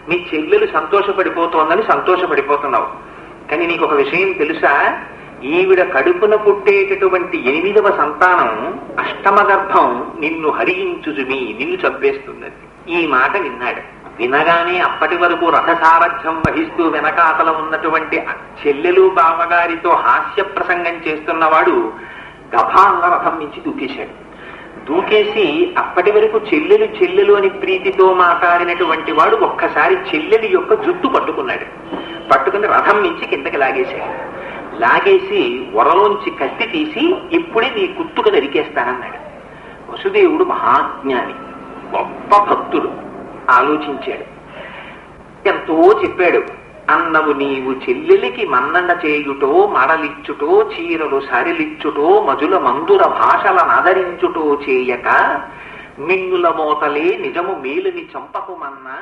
మీ చెల్లెలు సంతోషపడిపోతోందని సంతోషపడిపోతున్నావు. కానీ నీకు ఒక విషయం తెలుసా? ఈవిడ కడుపున పుట్టేటటువంటి 8వ సంతానం అష్టమ గర్భం నిన్ను హరించుజుమి, నిన్ను చంపేస్తున్నది. ఈ మాట విన్నాడు. వినగానే అప్పటి వరకు రథసారథ్యం వహిస్తూ వెనకాతల ఉన్నటువంటి చెల్లెలు బావగారితో హాస్య ప్రసంగం చేస్తున్నవాడు గభాన్న రథం నుంచి దూకేశాడు. దూకేసి అప్పటి వరకు చెల్లెలు చెల్లెలు అని ప్రీతితో మాట్లాడినటువంటి వాడు ఒక్కసారి చెల్లెలి యొక్క జుట్టు పట్టుకున్నాడు. పట్టుకుని రథం నుంచి కిందకి లాగేశాడు. లాగేసి వరలోంచి కత్తి తీసి ఇప్పుడే నీ కుత్తుక నరికేస్తానన్నాడు. వసుదేవుడు మహాజ్ఞాని, గొప్ప భక్తుడు. ఆలోచించాడు. ఎంతో చెప్పాడు. అన్నవు నీవు చెల్లెలికి మన్నన చేయుటో, మడలిచ్చుటో, చీరలు సరిలిచ్చుటో, మజుల మందుర భాషల నాదరించుటో చేయక మిన్నుల మోతలే నిజము మేలుని చంపకుమన్నా